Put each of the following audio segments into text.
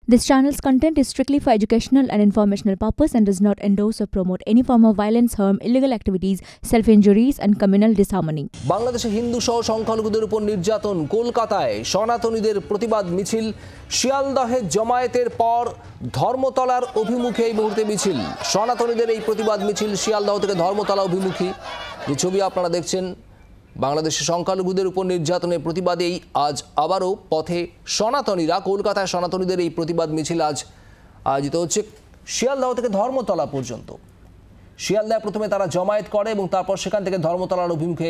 This channel's content is strictly for educational and informational purpose and does not endorse or promote any form of violence, harm, illegal activities, self-injuries and communal disharmony. বাংলাদেশে হিন্দু সহ সংখ্যালঘুদের উপর নির্যাতন, কলকাতায় সনাতনীদের প্রতিবাদ মিছিল, শিয়ালদহে জমায়েতের পর ধর্মতলার অভিমুখে এই মুহূর্তে মিছিল। সনাতনীদের এই প্রতিবাদ মিছিল শিয়ালদহ থেকে ধর্মতলা অভিমুখী। যে ছবি আপনারা দেখছেন, বাংলাদেশে সংখ্যালঘুদের উপর নির্যাতনের প্রতিবাদেই আজ আবারও পথে সনাতনীরা। কলকাতায় সনাতনীদের এই প্রতিবাদ মিছিল আজ আয়োজিত হচ্ছে শিয়ালদহ থেকে ধর্মতলা পর্যন্ত। শিয়ালদায় প্রথমে তারা জমায়েত করে এবং তারপর সেখান থেকে ধর্মতলার অভিমুখে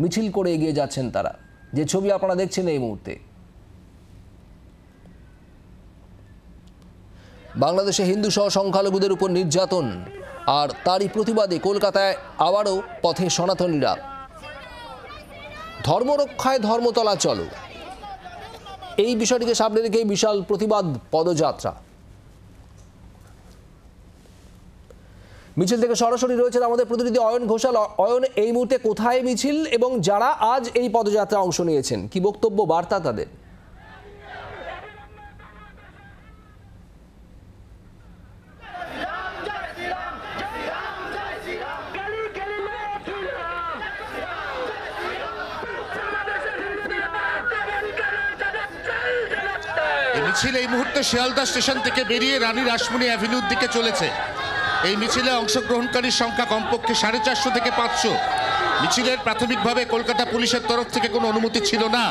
মিছিল করে এগিয়ে যাচ্ছেন তারা। যে ছবি আপনারা দেখছেন এই মুহূর্তে, বাংলাদেশে হিন্দু সহ সংখ্যালঘুদের উপর নির্যাতন আর তারই প্রতিবাদে কলকাতায় আবারও পথে সনাতনীরা। ধর্মরক্ষায় ধর্মতলা চলো, এই বিষয়টিকে সামনে রেখে বিশাল প্রতিবাদ পদযাত্রা। মিছিল থেকে সরাসরি রয়েছেন আমাদের প্রতিনিধি অয়ন ঘোষাল। অয়ন, এই মুহূর্তে কোথায় মিছিল এবং যারা আজ এই পদযাত্রা অংশ নিয়েছেন কি বক্তব্য, বার্তা তাদের? মিছিল এই মুহূর্তে শিয়ালদা স্টেশন থেকে বেরিয়ে রানী রাসমণি অ্যাভিনিউর দিকে চলেছে। এই মিছিলে অংশগ্রহণকারীর সংখ্যা কমপক্ষে 450 থেকে 500। মিছিলের প্রাথমিকভাবে কলকাতা পুলিশের তরফ থেকে কোনো অনুমতি ছিল না,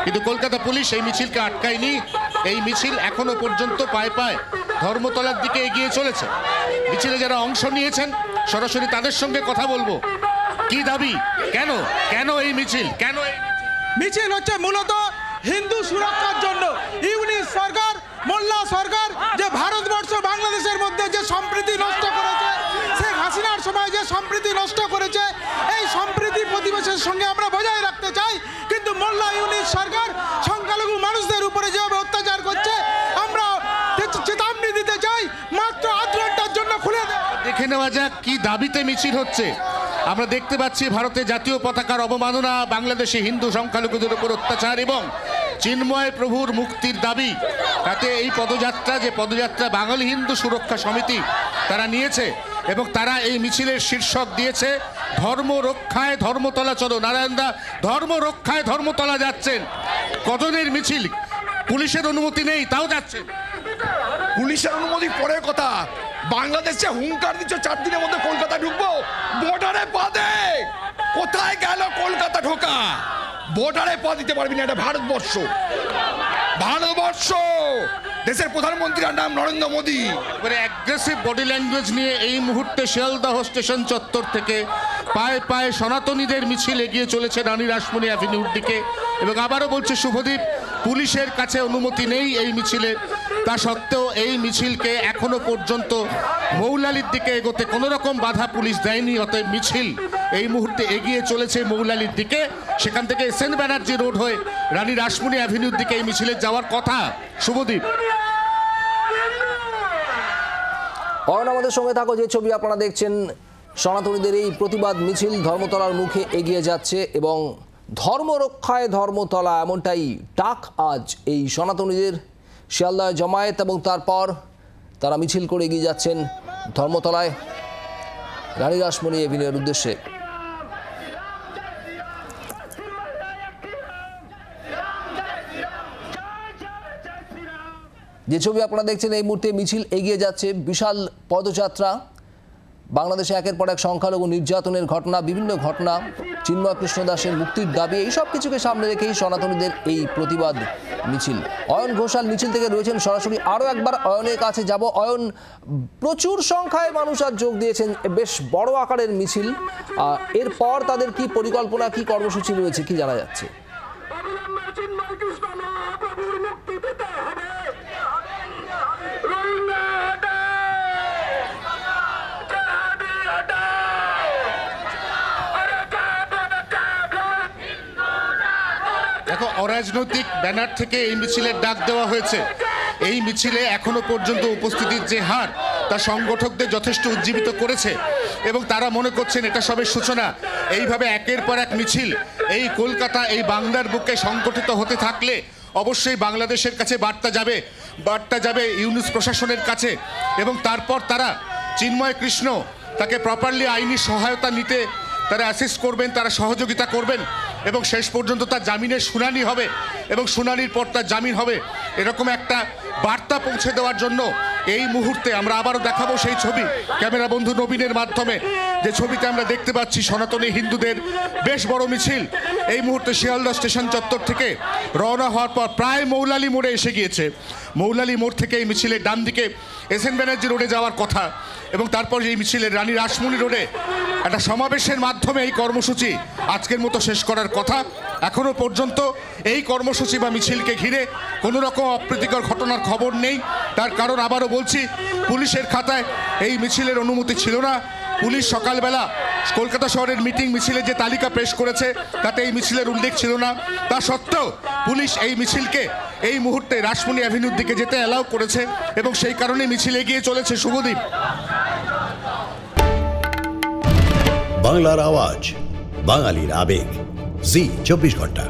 কিন্তু কলকাতা পুলিশ এই মিছিলকে আটকায়নি। এই মিছিল এখনো পর্যন্ত পায়ে পায়ে ধর্মতলার দিকে এগিয়ে চলেছে। মিছিলে যারা অংশ নিয়েছেন সরাসরি তাদের সঙ্গে কথা বলবো। কি দাবি, কেন কেন এই মিছিল, কেন এই মিছিল হচ্ছে মূলত হিন্দু সুরক্ষার জন্য। ইউনিশ সরকার, মোল্লা সরকার যে ভারতবর্ষ বাংলাদেশের মধ্যে যে সম্প্রীতি নষ্ট করেছে, শেখ হাসিনার সময় যে সম্প্রীতি নষ্ট করেছে, এই সম্প্রীতি প্রতিবেশের সঙ্গে আমরা বজায় রাখতে চাই। কিন্তু মোল্লা ইউনিশ সরকার সংখ্যালঘু মানুষদের উপরে যেভাবে অত্যাচার করছে, আমরা চেতাবনী দিতে চাই মাত্র 8 ঘন্টার জন্য খুলে দেয়। দেখে নেওয়া যাক কি দাবিতে মিছিল হচ্ছে। আমরা দেখতে পাচ্ছি ভারতের জাতীয় পতাকার অবমাননা, বাংলাদেশে হিন্দু সংখ্যালঘুদের উপর অত্যাচার এবং চিন্ময় প্রভুর মুক্তির দাবি। তাতে এই পদযাত্রা বাঙালি হিন্দু সুরক্ষা সমিতি তারা নিয়েছে এবং তারা এই মিছিলের শীর্ষক দিয়েছে ধর্ম রক্ষায় ধর্মতলা চলো। নারায়ণদা, ধর্ম রক্ষায় ধর্মতলা যাচ্ছেন, কজনের মিছিল? পুলিশের অনুমতি নেই তাও যাচ্ছেন। পুলিশের অনুমতি পরের কথা, বাংলাদেশে হুঙ্কার দিচ্ছ 4 দিনের মধ্যে কলকাতা ঢুকবো, বর্ডারে বাদে কোথায় গেল কলকাতা ঢোকা? বর্ডারে পা দিতে পারবি না, এটা ভারতবর্ষ। দেশের প্রধানমন্ত্রীর নাম নরেন্দ্র মোদী। এবারে অ্যাগ্রেসিভ বডি ল্যাঙ্গুয়েজ নিয়ে এই মুহূর্তে শিয়ালদহ স্টেশন চত্বর থেকে পায়ে পায়ে সনাতনীদের মিছিল এগিয়ে চলেছে রানী রাসমণি অ্যাভিনিউর দিকে। এবং আবারও বলছে শুভদীপ, পুলিশের কাছে অনুমতি নেই এই মিছিলে, তা সত্ত্বেও এই মিছিলকে এখনো পর্যন্ত মৌলালির দিকে এগোতে কোনো রকম বাধা পুলিশ দেয়নি। অতএব মিছিল এই মুহূর্তে এগিয়ে চলেছে মৌলালির দিকে। সেখান থেকে সেন ব্যানার্জি রোড হয়ে রানী রাসমণি অ্যাভিনিউর দিকে এই মিছিলের যাওয়ার কথা। শুভদীপ, অয়ন আমাদের সঙ্গে থাকো। যে ছবি আপনারা দেখছেন, সনাতনীদের এই প্রতিবাদ মিছিল ধর্মতলার মুখে এগিয়ে যাচ্ছে এবং ধর্ম রক্ষায় ধর্মতলা, এমনটাই ডাক আজ এই সনাতনীদের। শিয়ালদায় জমায়েত এবং তারপর তারা মিছিল করে এগিয়ে যাচ্ছেন ধর্মতলায় রানী রাসমণি অ্যাভিনিউর উদ্দেশ্যে। যে ছবি আপনারা দেখছেন, এই মুহূর্তে মিছিল এগিয়ে যাচ্ছে, বিশাল পদযাত্রা। বাংলাদেশে একের পর এক সংখ্যালঘু নির্যাতনের ঘটনা, বিভিন্ন ঘটনা, চিন্ময় কৃষ্ণ দাসের মুক্তির দাবি, এই সব কিছুকে সামনে রেখেই সনাতনীদের এই প্রতিবাদ মিছিল। অয়ন ঘোষাল মিছিল থেকে রয়েছেন সরাসরি। আরও একবার অয়নের কাছে যাব। অয়ন, প্রচুর সংখ্যায় মানুষ আজ যোগ দিয়েছেন, বেশ বড় আকারের মিছিল। এরপর তাদের কি পরিকল্পনা, কি কর্মসূচি রয়েছে, কি জানা যাচ্ছে? দেখো, অরাজনৈতিক ব্যানার থেকে এই মিছিলের ডাক দেওয়া হয়েছে। এই মিছিলে এখনো পর্যন্ত উপস্থিতির যে হার, তা সংগঠকদের যথেষ্ট উজ্জীবিত করেছে এবং তারা মনে করছেন এটা সবে সূচনা। এইভাবে একের পর এক মিছিল এই কলকাতা, এই বাংলার বুকে সংগঠিত হতে থাকলে অবশ্যই বাংলাদেশের কাছে বার্তা যাবে বার্তা যাবে ইউনুস প্রশাসনের কাছে এবং তারপর তারা চিন্ময় কৃষ্ণ তাকে প্রপারলি আইনি সহায়তা নিতে তারা অ্যাসিস্ট করবেন, তারা সহযোগিতা করবেন এবং শেষ পর্যন্ত তার জামিনের শুনানি হবে এবং শুনানির পর তার জামিন হবে, এরকম একটা বার্তা পৌঁছে দেওয়ার জন্য এই মুহূর্তে আমরা আবারও দেখাবো সেই ছবি ক্যামেরা বন্ধু নবীনের মাধ্যমে, যে ছবিতে আমরা দেখতে পাচ্ছি সনাতনী হিন্দুদের বেশ বড় মিছিল এই মুহূর্তে শিয়ালদহ স্টেশন চত্বর থেকে রওনা হওয়ার পর প্রায় মৌলালি মোড়ে এসে গিয়েছে। মৌলালি মোড় থেকে এই মিছিলের ডান দিকে এসএন ব্যানার্জি রোডে যাওয়ার কথা এবং তারপর এই মিছিলের রানী রাসমণি রোডে একটা সমাবেশের মাধ্যমে এই কর্মসূচি আজকের মতো শেষ করার কথা। এখনো পর্যন্ত এই কর্মসূচি বা মিছিলকে ঘিরে কোনো রকম অপ্রীতিকর ঘটনার খবর নেই। তার কারণ আবারও বলছি, পুলিশের খাতায় এই মিছিলের অনুমতি ছিল না। পুলিশ সকালবেলা কলকাতা শহরের মিটিং মিছিলের যে তালিকা পেশ করেছে তাতে এই মিছিলের উল্লেখ ছিল না। তা সত্ত্বেও পুলিশ এই মিছিলকে এই মুহূর্তে রাসমণি অ্যাভিনিউর দিকে যেতে অ্যালাউ করেছে এবং সেই কারণে মিছিল এগিয়ে চলেছে। শুভদীপ। বাংলার আওয়াজ, বাঙালির আবেগ, জি 24 ঘন্টা।